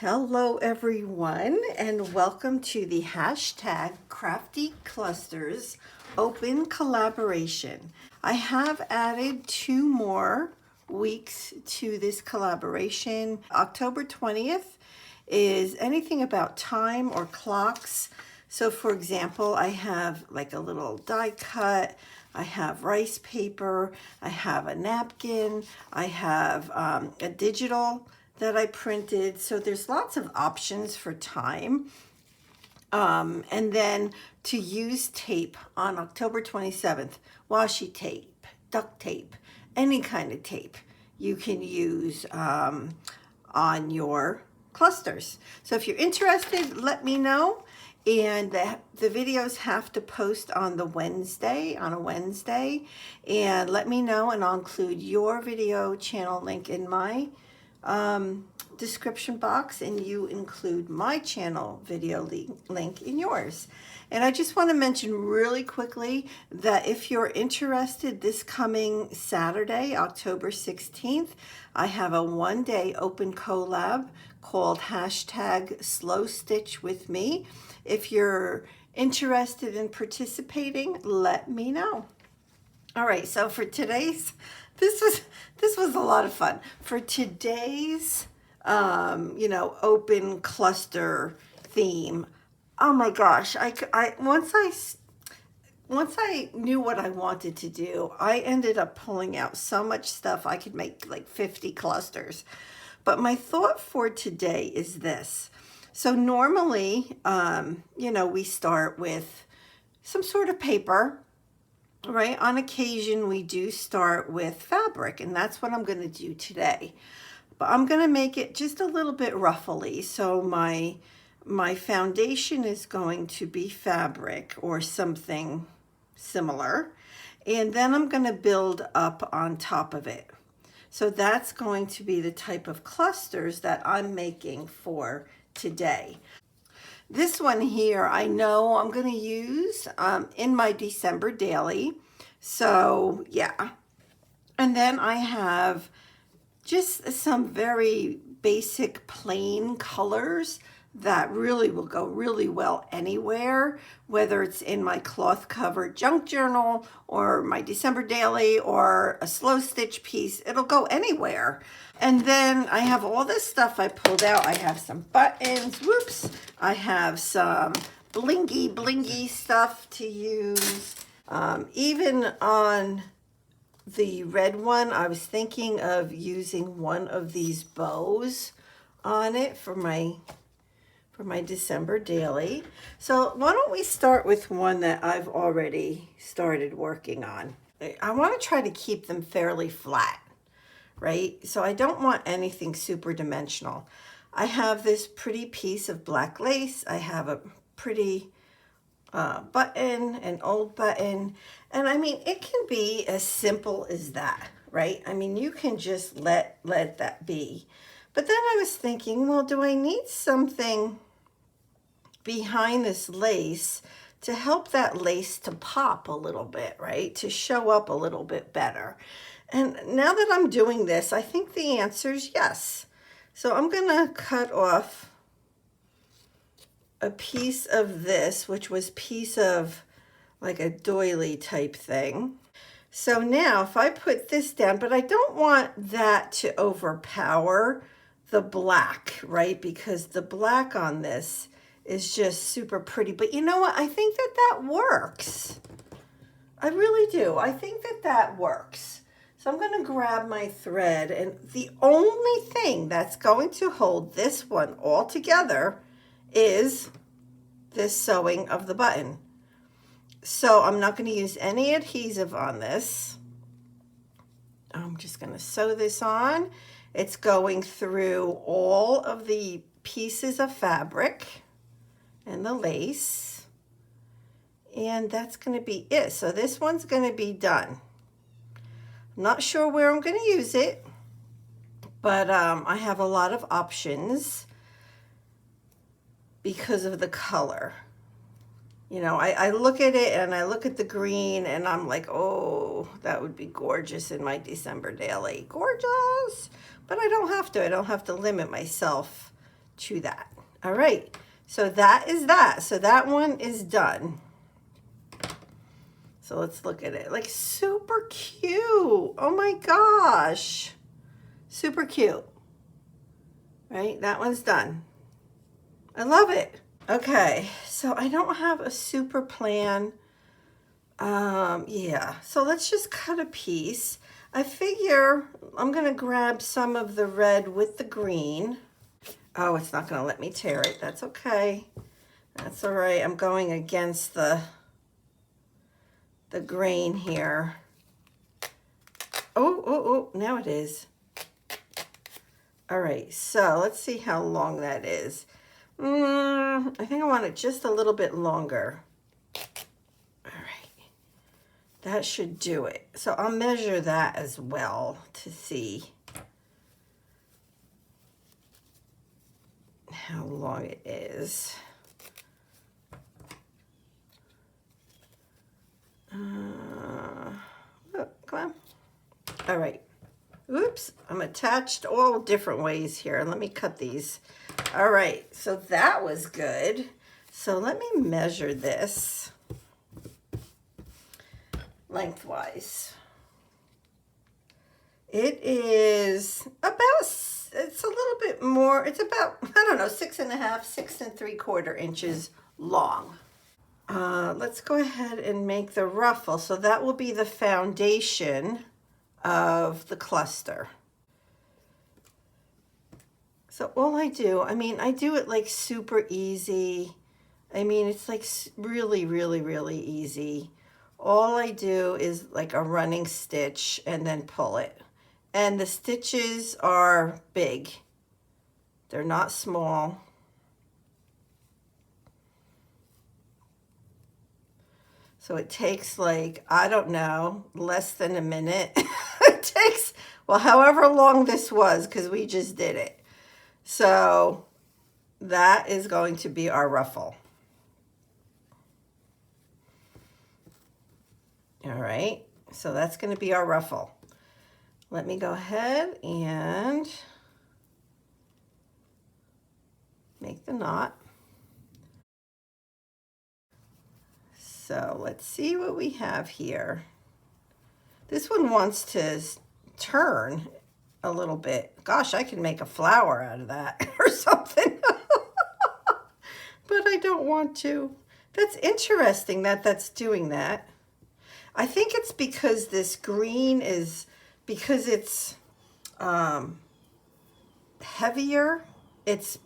Hello everyone, and welcome to the hashtag Crafty Clusters Open Collaboration. I have added 2 more weeks to this collaboration. October 20th is anything about time or clocks. So for example, I have like a little die cut, I have rice paper, I have a napkin, I have a digital that I printed. So there's lots of options for time. And then to use tape on October 27th, washi tape, duct tape, any kind of tape you can use on your clusters. So if you're interested, let me know. And the videos have to post on a Wednesday, and let me know, and I'll include your video channel link in my description box, and you include my channel video link in yours. And I just want to mention really quickly that if you're interested, this coming Saturday, October 16th, I have a one-day open collab called hashtag Slow Stitch with me. If you're interested in participating, let me know. All right, so for today's, this was a lot of fun. For today's, open cluster theme, oh my gosh, once I knew what I wanted to do, I ended up pulling out so much stuff I could make like 50 clusters. But my thought for today is this. So normally, we start with some sort of paper, right? On occasion, we do start with fabric, and that's what I'm going to do today. But I'm going to make it just a little bit ruffly. So my foundation is going to be fabric or something similar. And then I'm going to build up on top of it. So that's going to be the type of clusters that I'm making for today. This one here, I know I'm going to use in my December daily. So yeah. And then I have just some very basic plain colors that really will go really well anywhere, whether it's in my cloth covered junk journal or my December daily or a slow stitch piece. It'll go anywhere. And then I have all this stuff I pulled out. I have some buttons, whoops. I have some blingy stuff to use. Even on the red one, I was thinking of using one of these bows on it for my December daily. So why don't we start with one that I've already started working on. I want to try to keep them fairly flat, right? So I don't want anything super dimensional. I have this pretty piece of black lace. I have a pretty button, an old button. And I mean, it can be as simple as that, right? I mean, you can just let that be. But then I was thinking, well, do I need something behind this lace to help that lace to pop a little bit, right? To show up a little bit better. And now that I'm doing this, I think the answer is yes. So I'm gonna cut off a piece of this, which was piece of like a doily type thing. So now if I put this down, but I don't want that to overpower the black, right? Because the black on this is just super pretty. But you know what? I think that works. I really do. I think that works. So I'm going to grab my thread, and the only thing that's going to hold this one all together is this sewing of the button. So I'm not going to use any adhesive on this. I'm just going to sew this on. It's going through all of the pieces of fabric and the lace, and that's going to be it. So this one's going to be done. I'm not sure where I'm going to use it, but I have a lot of options because of the color. You know, I look at it and I look at the green and I'm like, oh, that would be gorgeous in my December daily. Gorgeous! But I don't have to. I don't have to limit myself to that. All right, so that is that. So that one is done. So let's look at it. Like super cute. Oh my gosh. Super cute. Right? That one's done. I love it. Okay, so I don't have a super plan. Yeah, so let's just cut a piece. I figure I'm gonna grab some of the red with the green. Oh, it's not gonna let me tear it. That's okay. That's all right. I'm going against the grain here. Oh, now it is. All right, so let's see how long that is. I think I want it just a little bit longer. All right, that should do it. So I'll measure that as well to see how long it is. Oh, come on. All right. Oops, I'm attached all different ways here. Let me cut these. All right, so that was good. So let me measure this lengthwise. It is about, it's a little bit more, it's about, I don't know, 6.5, 6 3/4 inches long. Let's go ahead and make the ruffle. So that will be the foundation of the cluster. So all I do, I mean, I do it like super easy. I mean, it's like really, really, really easy. All I do is like a running stitch and then pull it. And the stitches are big. They're not small. So it takes like, I don't know, less than a minute. It takes, well, however long this was, because we just did it. So that is going to be our ruffle. All right, so that's going to be our ruffle. Let me go ahead and make the knot. So let's see what we have here. This one wants to turn a little bit. Gosh, I can make a flower out of that or something. But I don't want to. That's interesting that that's doing that. I think it's because this green is, because it's heavier, it's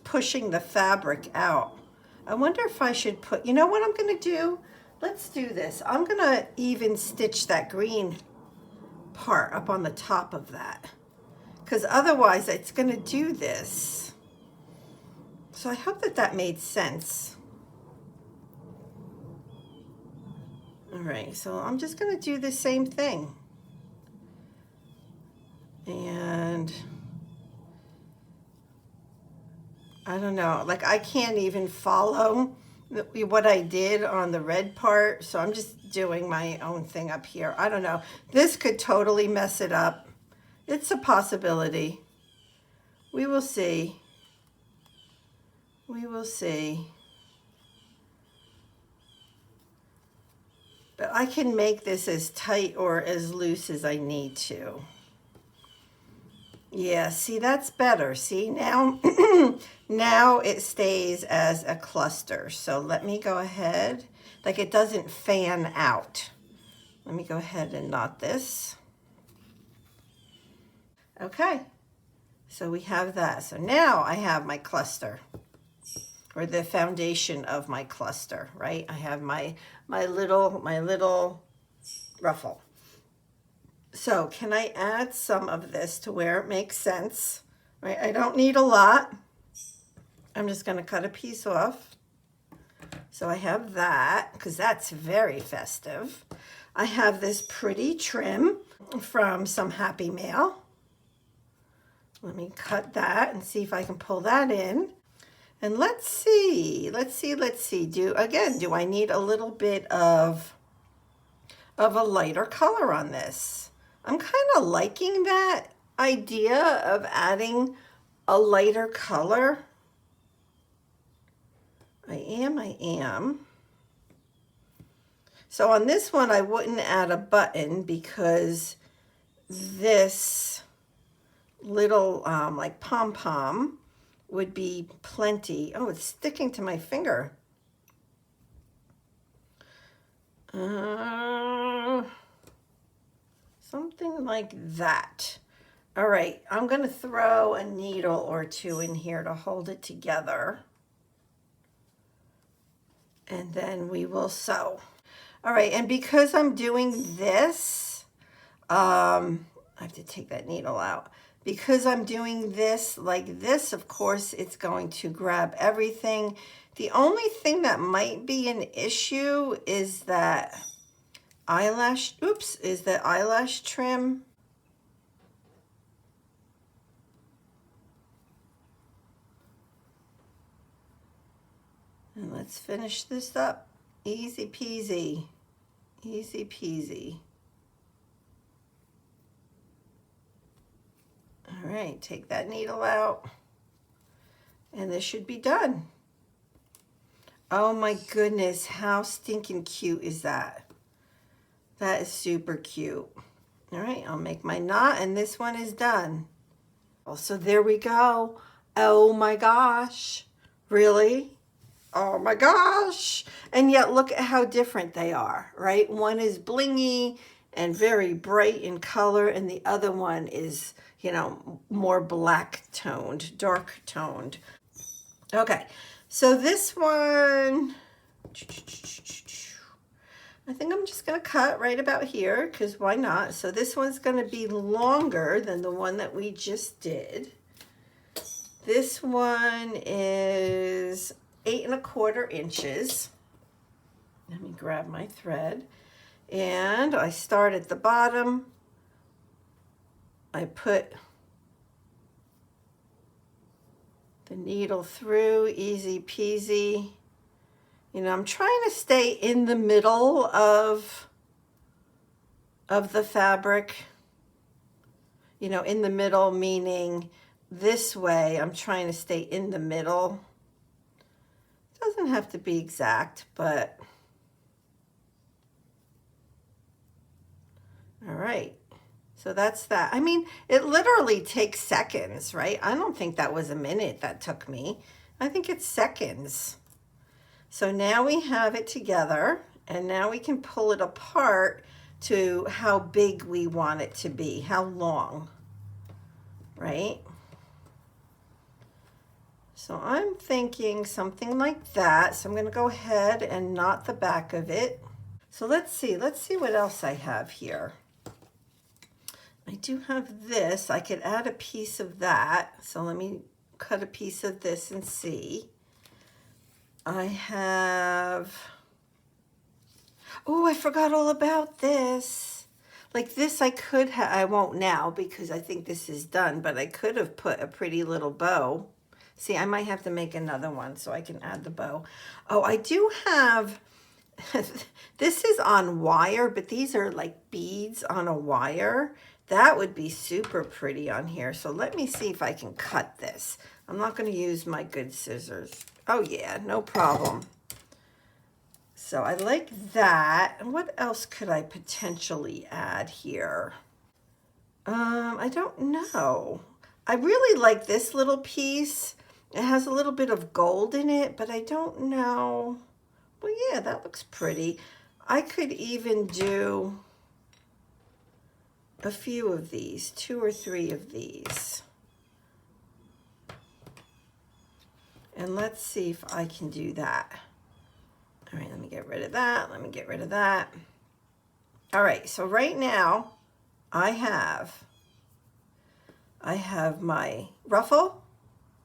pushing the fabric out. I wonder if I should put, you know what I'm going to do? Let's do this. I'm going to even stitch that green part up on the top of that, because otherwise it's going to do this. So I hope that that made sense. All right, so I'm just going to do the same thing. And I don't know, like I can't even follow what I did on the red part, so I'm just doing my own thing up here. I don't know. This could totally mess it up. It's a possibility. We will see. We will see. But I can make this as tight or as loose as I need to. Yeah, see, that's better. See, now, now it stays as a cluster. So let me go ahead, like it doesn't fan out. Let me go ahead and knot this. Okay, so we have that. So now I have my cluster, or the foundation of my cluster, right? I have my little ruffle. So can I add some of this to where it makes sense, right? I don't need a lot. I'm just going to cut a piece off. So I have that, because that's very festive. I have this pretty trim from some Happy Mail. Let me cut that and see if I can pull that in. And let's see. Do I need a little bit of a lighter color on this? I'm kind of liking that idea of adding a lighter color. I am. So on this one, I wouldn't add a button because this little like pom-pom would be plenty. Oh, it's sticking to my finger. Something like that. All right, I'm going to throw a needle or two in here to hold it together. And then we will sew. All right, and because I'm doing this, I have to take that needle out. Because I'm doing this like this, of course, it's going to grab everything. The only thing that might be an issue is that eyelash trim. And let's finish this up. Easy peasy. Easy peasy. All right, take that needle out. And this should be done. Oh my goodness, how stinking cute is that? That is super cute. All right, I'll make my knot and this one is done. So there we go. Oh my gosh. Really? Oh my gosh. And yet look at how different they are, right? One is blingy and very bright in color, and the other one is, you know, more black toned, dark toned. Okay, so this one, I think I'm just gonna cut right about here because why not? So this one's gonna be longer than the one that we just did. This one is 8¼ inches. Let me grab my thread. And I start at the bottom. I put the needle through, easy peasy. You know, I'm trying to stay in the middle of the fabric. You know, in the middle meaning this way, I'm trying to stay in the middle. Doesn't have to be exact, but all right. So that's that. I mean, it literally takes seconds, right? I don't think that was a minute that took me. I think it's seconds. So now we have it together, and now we can pull it apart to how big we want it to be, how long, right? So I'm thinking something like that. So I'm going to go ahead and knot the back of it. So let's see what else I have here. I do have this. I could add a piece of that. So let me cut a piece of this and see. I have, oh, I forgot all about this. Like this I could have, I won't now because I think this is done, but I could have put a pretty little bow. See, I might have to make another one so I can add the bow. Oh, I do have, this is on wire, but these are like beads on a wire. That would be super pretty on here. So let me see if I can cut this. I'm not going to use my good scissors. Oh yeah, no problem. So I like that. And what else could I potentially add here? I don't know. I really like this little piece. It has a little bit of gold in it, but I don't know. Well, yeah, that looks pretty. I could even do a few of these, 2 or 3 of these. And let's see if I can do that. All right, let me get rid of that. Let me get rid of that. All right, so right now I have my ruffle,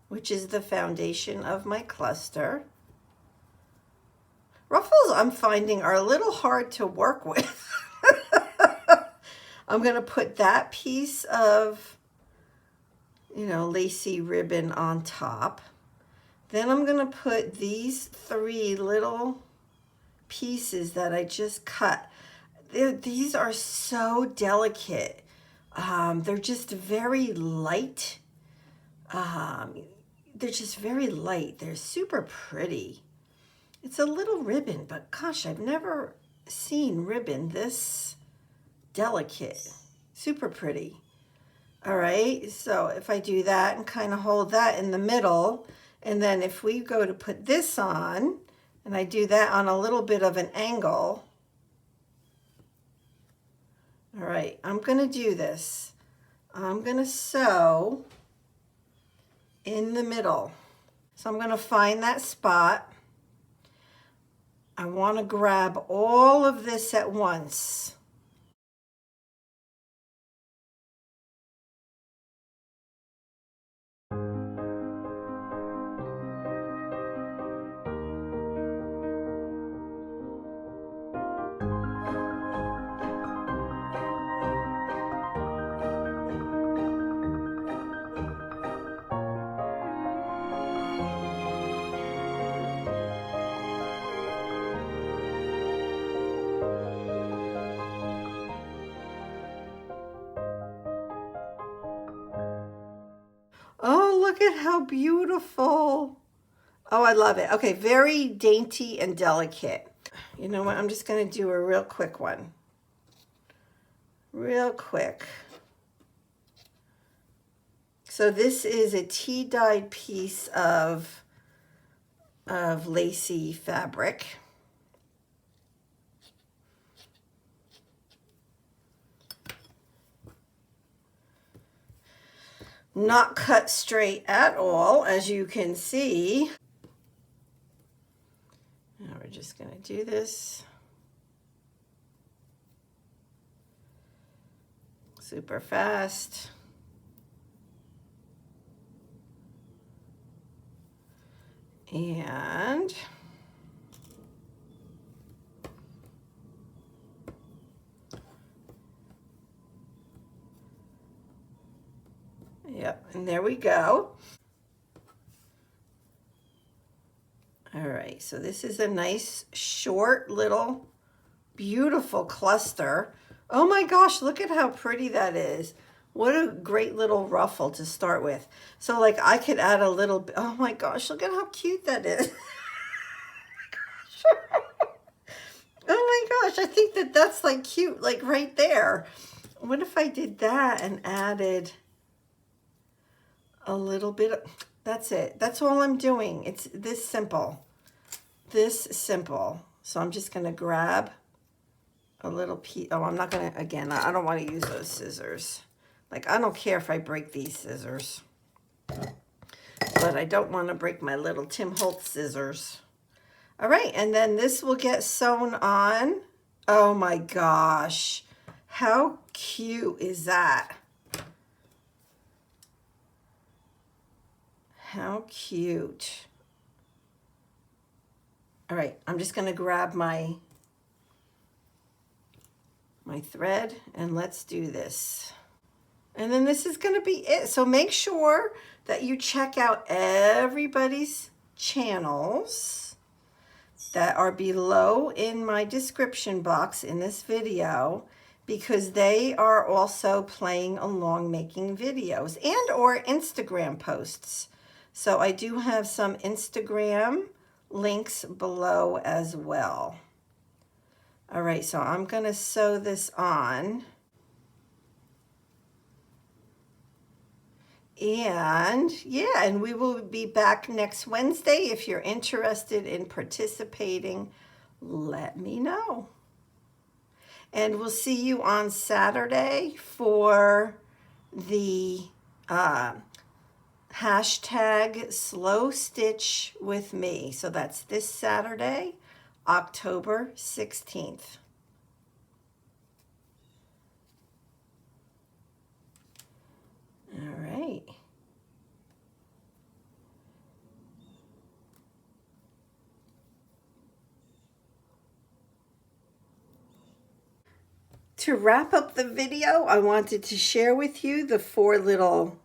which is the foundation of my cluster. Ruffles I'm finding are a little hard to work with. I'm going to put that piece of, you know, lacy ribbon on top. Then I'm going to put these 3 little pieces that I just cut. These are so delicate. They're just very light. They're just very light. They're super pretty. It's a little ribbon, but gosh, I've never seen ribbon this delicate. Super pretty. All right, so if I do that and kind of hold that in the middle, and then if we go to put this on, and I do that on a little bit of an angle. All right, I'm gonna do this. I'm gonna sew in the middle. So I'm gonna find that spot. I wanna grab all of this at once. Oh, look at how beautiful. Oh, I love it. Okay, very dainty and delicate. You know what? I'm just going to do a real quick one. Real quick. So this is a tea-dyed piece of lacy fabric. Not cut straight at all, as you can see. Now we're just going to do this. Super fast. And yep, and there we go. All right, so this is a nice short little beautiful cluster. Oh my gosh, look at how pretty that is. What a great little ruffle to start with. So like I could add a little, oh my gosh, look at how cute that is. Oh my gosh, I think that that's like cute, like right there. What if I did that and added a little bit of, that's it. That's all I'm doing. It's this simple. This simple. So I'm just gonna grab a little piece. Oh, I'm not gonna, again, I don't want to use those scissors. Like, I don't care if I break these scissors, but I don't want to break my little Tim Holtz scissors. All right, and then this will get sewn on. Oh my gosh, how cute is that? How cute. All right, I'm just gonna grab my thread and let's do this. And then this is going to be it. So make sure that you check out everybody's channels that are below in my description box in this video, because they are also playing along making videos and or Instagram posts. So I do have some Instagram links below as well. All right, so I'm going to sew this on. And yeah, and we will be back next Wednesday. If you're interested in participating, let me know. And we'll see you on Saturday for the hashtag Slow Stitch with me. So that's this Saturday, October 16th. All right. To wrap up the video, I wanted to share with you the 4 little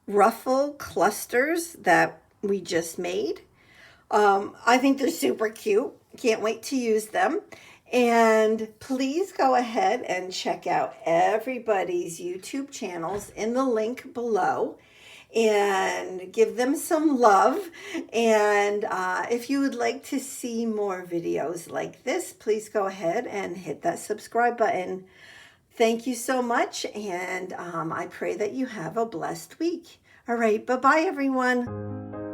ruffle clusters that we just made. I think they're super cute. Can't wait to use them. And please go ahead and check out everybody's YouTube channels in the link below. and give them some love. And if you would like to see more videos like this, please go ahead and hit that subscribe button. Thank you so much, and I pray that you have a blessed week. All right, bye-bye, everyone.